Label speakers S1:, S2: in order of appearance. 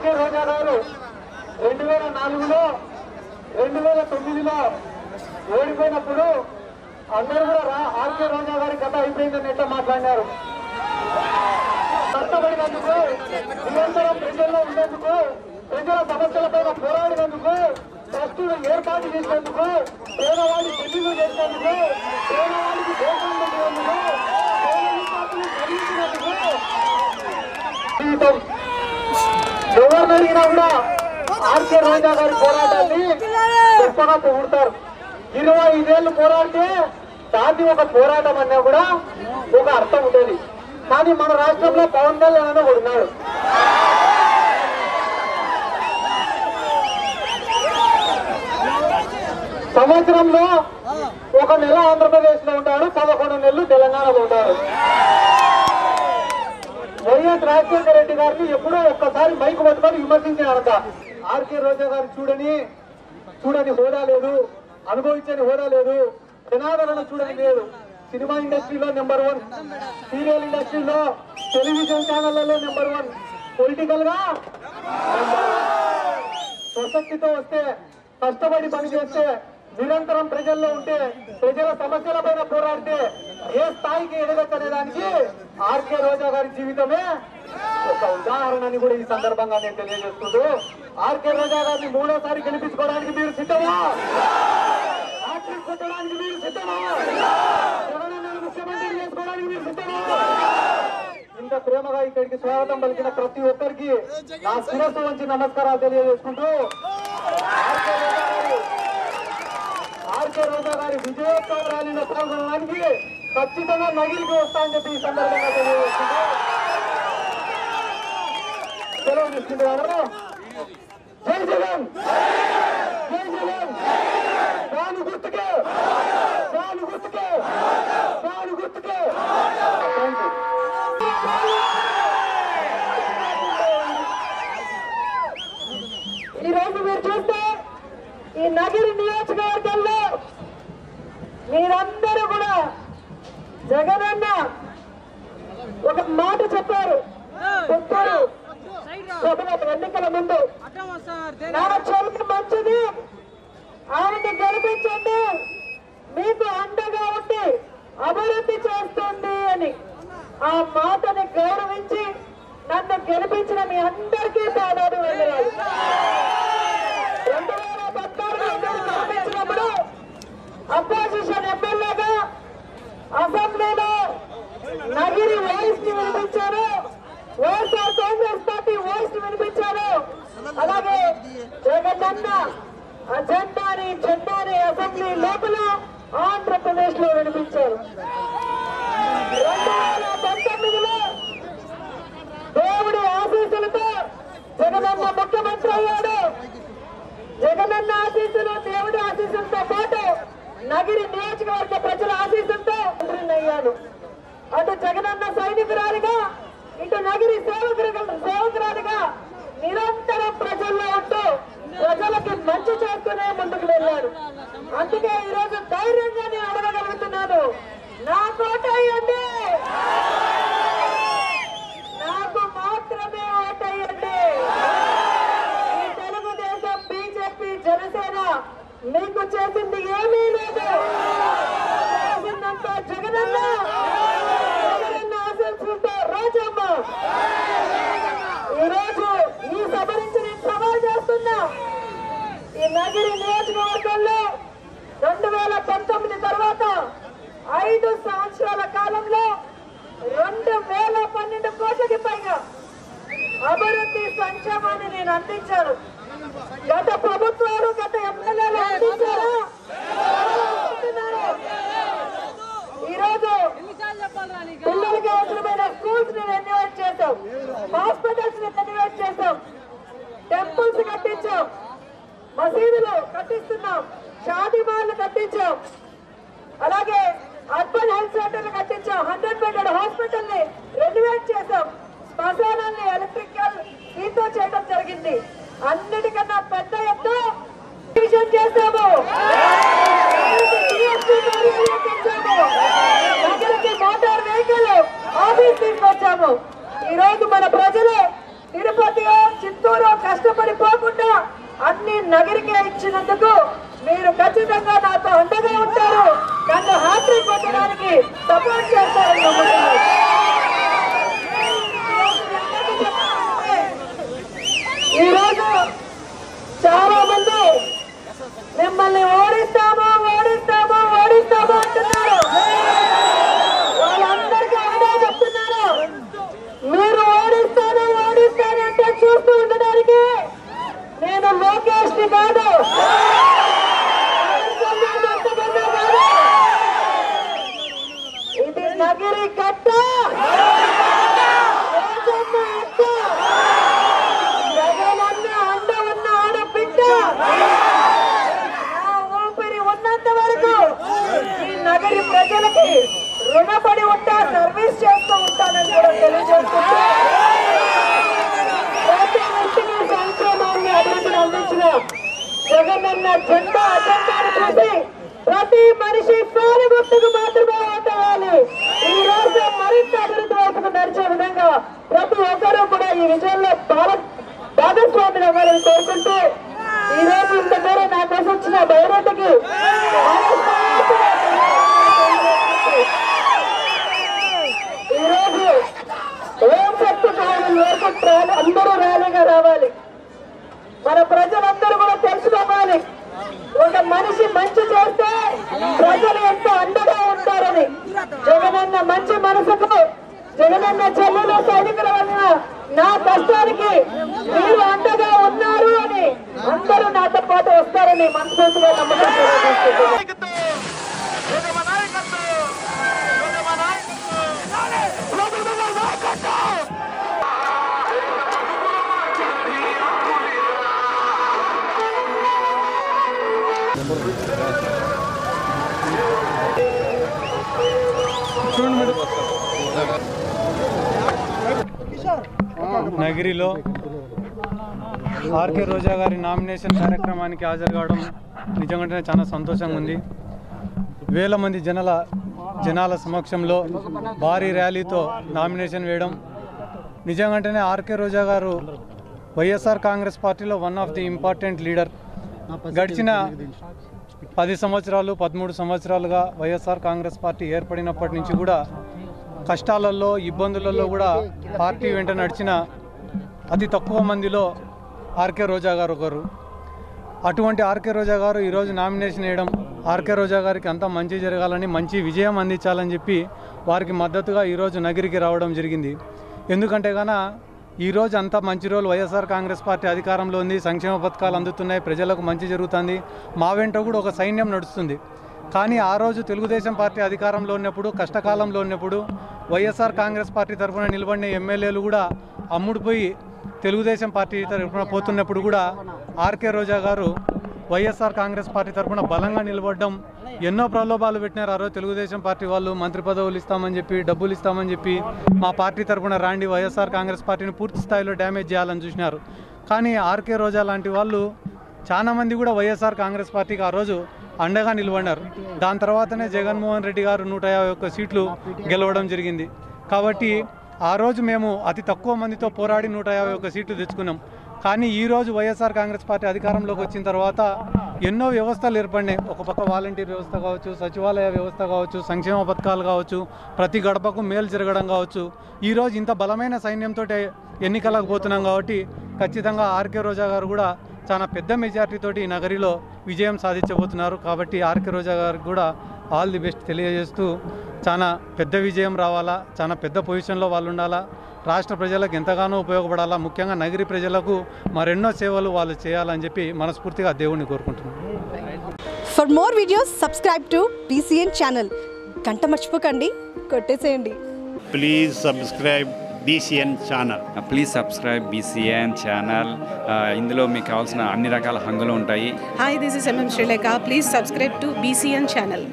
S1: RK రోజా గారు 2004లో 2009లో ఓడిపోయినప్పుడు అందరూ కూడా ఆర్కే రోజా గారి కథ అయిపోయిందని ఎట్లా మాట్లాడినారు. కష్టపడినందుకు, నిరంతరం ప్రజల్లో ఉండేందుకు, ప్రజల సమస్యలపైన పోరాడినందుకు, ట్రస్టులు ఏర్పాటు చేసేందుకు, పేదవాడి పెళ్లిళ్ళు చేసేందుకు, పేదవాడికి దేశం పెట్టేందుకు, పేద విద్యార్థులు చదివించినందుకు ఎవరిని అడిగినా కూడా ఆర్కే రోజా గారి పోరాటాన్ని గొప్పగా పొగుడతారు. 25 ఏళ్ళు పోరాడితే దాన్ని ఒక పోరాటం అన్నా కూడా ఒక అర్థం ఉంటుంది. కానీ మన రాష్ట్రంలో పవన్ కళ్యాణ్ అని ఉన్నాడు. సంవత్సరంలో 1 నెల ఆంధ్రప్రదేశ్ లో ఉంటాడు, 11 నెలలు తెలంగాణలో ఉంటాడు. వైఎస్ రాజశేఖర రెడ్డి గారిని ఎప్పుడో ఒక్కసారి మైకు పట్టుకొని విమర్శించినారంట. ఆర్కే రోజా గారు చూడని హోదా లేదు, అనుభవించని హోదా లేదు, జనాదరణ చూడని లేదు. సినిమా ఇండస్ట్రీలో నెంబర్ 1, సీరియల్ ఇండస్ట్రీలో, టెలివిజన్ ఛానళ్లలో నెంబర్ 1, పొలిటికల్ గా స్వశక్తితో వస్తే, కష్టపడి పని చేస్తే, నిరంతరం ప్రజల్లో ఉంటే, ప్రజల సమస్యల పైన పోరాడితే ఏ స్థాయికి ఎదగచ్చనే దానికి ఆర్కే రోజా గారి జీవితమే ఒక ఉదాహరణని కూడా ఈ సందర్భంగా నేను తెలియజేస్తుంటూ, ఆర్కే రోజా గారిని 3వ సారి గెలిపించుకోవడానికి మీరు సిద్ధమా? హ్యాట్రిక్ కొట్టడానికి మీరు సిద్ధమా? జగనన్నను ముఖ్యమంత్రి చేసుకోవడానికి మీరు సిద్ధమా? ఇంత ప్రేమగా ఇక్కడికి స్వాగతం పలికిన ప్రతి ఒక్కరికి నా శిరస్సు వంచి నమస్కారాలు తెలియజేసుకుంటూ, ఆర్కే రోజా గారి విజయోత్సవ ర్యాలీలో పాల్గొనడానికి ఖచ్చితంగా నగిరికి వస్తా అని చెప్పి ఈ సందర్భంగా తెలియజేసుకుంటూ సెలవు తీసుకుంటున్నారు. జై జగన్, జై జగన్, దాని గుర్తుకే, దాని గుర్తుకే, దాని గుర్తుకే. ఈరోజు మీరు చూస్తే ఈ నగిరి నియోజకవర్గంలో మీరందరూ కూడా జగనన్న ఒక మాట చెప్పారు. పుత్తూరు ఎన్నికల ముందు నా చెల్లి మంచిది, ఆమెను గెలిపించండి, మీకు అండగా ఉండి అభివృద్ధి చేస్తుంది అని. ఆ మాటని గౌరవించి నన్ను గెలిపించిన మీ అందరికీ పాదాలు వెళ్ళాలి. 2014 గెలిపించినప్పుడు అపోజిషన్ ఎమ్మెల్యేగా అసెంబ్లీలో నగిరి వాయిస్ ని వినిపించారు, వైఎస్ఆర్ కాంగ్రెస్ పార్టీ వాయిస్ ని వినిపించారు. అలాగే జగనన్న జెండాని అసెంబ్లీ లోపల ఆంధ్రప్రదేశ్ లో వినిపించారు. 2019లో దేవుడి ఆశీస్సులతో జగనన్న ముఖ్యమంత్రి అయ్యాడు. జగనన్న ఆశీస్సులు, దేవుడి ఆశీస్సులతో పాటు నగిరి నియోజకవర్గ ప్రజల ఆశీస్సులతో మంత్రిని అయ్యాను. అటు జగనన్న సైనికురాలిగా, ఇటు నగిరి సేవకురాలిగా నిరంతరం ప్రజల్లో ఉంటూ ప్రజలకి మంచి చేస్తూనే ముందుకు వెళ్ళాడు. అందుకే ఈరోజు ధైర్యంగా నేను అడగగలుగుతున్నాను, నా కోట అయ్యండి, నాకు మాత్రమే ఓటయ్యండి. ఈ తెలుగుదేశం, బీజేపీ, జనసేన మీకు చేసింది ఏమీ లేదు. చేసిందంతా జగనన్న ఆశించుకుంటే రోజమ్మ. ఈరోజు ఈ సభ నుంచి నేను సవాల్ చేస్తున్నా, ఈ నగిరి నియోజకవర్గంలో 2019 తర్వాత 5 సంవత్సరాల కాలంలో 2012 కోట్లకి పైగా అభివృద్ధి సంక్షేమాన్ని నేను అందించాను. గత ప్రభుత్వాలు, గత ఎమ్మెల్యేలు అందించారు. ఈరోజు పిల్లలకి అవసరమైన స్కూల్స్ ని రెన్యువేట్ చేశాం, హాస్పిటల్స్ ని రెన్యువేట్ చేశాం, టెంపుల్స్ కట్టించాం, మసీదులు కట్టిస్తున్నాం, షాదీ మాల్లు కట్టించాం, అలాగే అర్బన్ హెల్త్ సెంటర్లు కట్టించాం, 100 బెడెడ్ హాస్పిటల్ ని రెన్యువేట్ చేశాం, శ్మశానాన్ని ఎలక్ట్రికల్ దీంతో చేయడం జరిగింది. అన్నిటికన్నా పెద్ద ఎత్తు చేశాము. నగరికి మోటార్ వెహికల్ ఆఫీస్ తీసుకొచ్చాము. ఈ రోజు మన ప్రజలు
S2: తిరుపతి చిత్తూరు కష్టపడిపోకుండా అన్ని నగరికే ఇచ్చినందుకు మీరు ఖచ్చితంగా నాతో అండగా ఉంటారు, నన్ను హ్యాట్రిక్ కొట్టడానికి సపోర్ట్ చేస్తారని నమ్ముతున్నాను. ఈరోజు చాలా మంది మిమ్మల్ని ఓడిస్తాము ఓడిస్తాము ఓడిస్తాము అంటున్నారు. వాళ్ళందరికీ ఒకటే చెప్తున్నారు, మీరు ఓడిస్తాను ఓడిస్తాను అంటే చూస్తూ ఉండడానికి నేను లోకేష్ ని కాదు, ఇది నగిరి కట్ట, జగనన్న అండ ఉన్న ఆడబిడ్డ. నా ఊపిరి ఉన్నంత వరకు ఈ నగరి ప్రజలకి రుణపడి ఉంటా, సర్వీస్ చేస్తూ ఉంటానని కూడా తెలియజేస్తున్నా. ప్రతి ఇంటికి సంక్షేమాన్ని అభివృద్ధిని అందించిన జగనన్న జెండా అజెండాను చూసి ప్రతి మనిషి పేరు గుర్తుకు మాత్రమే ఓటేయాలి. ఈ రోజు మరింత అభివృద్ధి వైపుకు నడిచే విధంగా ప్రతి ఒక్కరూ కూడా ఈ విజయంలో భాగస్వామిని అవ్వాలని కోరుకుంటూ ఈ రోజు ఇంత దూరం నా కోసం వచ్చిన బైరెడ్డికి ఈరోజు ఏం చెప్తున్నాను, అందరూ ర్యాలీగా రావాలి. మన ప్రజలందరూ కూడా తెలుసుకోవాలి, ఒక మనిషి మంచి చేస్తే ప్రజలు ఎంతో అండగా ఉంటారని. జగనన్న మంచి మనసుకు, జగనన్న చెల్లెలు సైనికుల వలన నా కష్టానికి మీరు అండగా ఉన్నారు అని అందరూ నాతో పాటు వస్తారని మనస్ఫూర్తిగా నమ్ముతున్నాను.
S3: నగిరిలో ఆర్కే రోజా గారి నామినేషన్ కార్యక్రమానికి హాజరు కావడం నిజంగానే చాలా సంతోషంగా ఉంది. వేల మంది జనాల సమక్షంలో భారీ ర్యాలీతో నామినేషన్ వేయడం నిజంగానే ఆర్కే రోజా గారు వైఎస్ఆర్ కాంగ్రెస్ పార్టీలో one of the important leader. గడిచిన 10 సంవత్సరాలు 13 సంవత్సరాలుగా వైఎస్ఆర్ కాంగ్రెస్ పార్టీ ఏర్పడినప్పటి నుంచి కూడా కష్టాలలో ఇబ్బందులలో కూడా పార్టీ వెంట నడిచిన అతి తక్కువ మందిలో ఆర్కే రోజా గారు ఒకరు. అటువంటి ఆర్కే రోజా గారు ఈరోజు నామినేషన్ వేయడం, ఆర్కే రోజా గారికి అంతా మంచి జరగాలని, మంచి విజయం అందించాలని చెప్పి వారికి మద్దతుగా ఈరోజు నగిరికి రావడం జరిగింది. ఎందుకంటే కన్నా ఈరోజు అంతా మంచి రోజులు, వైఎస్ఆర్ కాంగ్రెస్ పార్టీ అధికారంలో ఉంది, సంక్షేమ పథకాలు అందుతున్నాయి, ప్రజలకు మంచి జరుగుతుంది, మా వెంట కూడా ఒక సైన్యం నడుస్తుంది. కానీ ఆ రోజు తెలుగుదేశం పార్టీ అధికారంలో ఉన్నప్పుడు, కష్టకాలంలో ఉన్నప్పుడు వైఎస్ఆర్ కాంగ్రెస్ పార్టీ తరఫున నిలబడిన ఎమ్మెల్యేలు కూడా అమ్ముడుపోయి తెలుగుదేశం పార్టీ తరఫున పోతున్నప్పుడు కూడా ఆర్కే రోజా గారు వైఎస్ఆర్ కాంగ్రెస్ పార్టీ తరఫున బలంగా నిలబడడం, ఎన్నో ప్రలోభాలు పెట్టినారు. ఆ రోజు తెలుగుదేశం పార్టీ వాళ్ళు మంత్రి పదవులు ఇస్తామని చెప్పి, డబ్బులు ఇస్తామని చెప్పి మా పార్టీ తరఫున రాండి, వైఎస్ఆర్ కాంగ్రెస్ పార్టీని పూర్తి స్థాయిలో డ్యామేజ్ చేయాలని చూసినారు. కానీ ఆర్కే రోజా లాంటి వాళ్ళు చాలామంది కూడా వైఎస్ఆర్ కాంగ్రెస్ పార్టీకి ఆ రోజు అండగా నిలబడినారు. దాని తర్వాతనే జగన్మోహన్ రెడ్డి గారు 151 సీట్లు గెలవడం జరిగింది. కాబట్టి ఆ రోజు మేము అతి తక్కువ మందితో పోరాడి 151 సీట్లు తెచ్చుకున్నాం. కానీ ఈరోజు వైఎస్ఆర్ కాంగ్రెస్ పార్టీ అధికారంలోకి వచ్చిన తర్వాత ఎన్నో వ్యవస్థలు ఏర్పడినాయి. ఒక పక్క వాలంటీర్ వ్యవస్థ కావచ్చు, సచివాలయ వ్యవస్థ కావచ్చు, సంక్షేమ పథకాలు కావచ్చు, ప్రతి గడపకు మేలు జరగడం కావచ్చు. ఈరోజు ఇంత బలమైన సైన్యంతో ఎన్నికలకు పోతున్నాం కాబట్టి ఖచ్చితంగా ఆర్కే రోజా గారు కూడా చాలా పెద్ద మెజార్టీతోటి ఈ నగరిలో విజయం సాధించబోతున్నారు. కాబట్టి ఆర్కే రోజా గారికి కూడా ఆల్ ది బెస్ట్ తెలియజేస్తూ, చాలా పెద్ద విజయం రావాలా, చాలా పెద్ద పొజిషన్లో వాళ్ళు ఉండాలా, రాష్ట్ర ప్రజలకు ఎంతగానో ఉపయోగపడాలా, ముఖ్యంగా నగరి ప్రజలకు మరెన్నో సేవలు వాళ్ళు చేయాలని చెప్పి మనస్ఫూర్తిగా దేవుణ్ణి కోరుకుంటున్నాను.
S4: For more videos subscribe to BCN channel. గంట మర్చిపోకండి, కొట్టేసేయండి.
S5: Please subscribe BCN channel.
S6: Please subscribe BCN channel. ఇందులో మీకు కావాల్సిన అన్ని రకాల హంగులు ఉంటాయి.
S7: Hi, this is MM Sri Lanka. Please subscribe to BCN channel.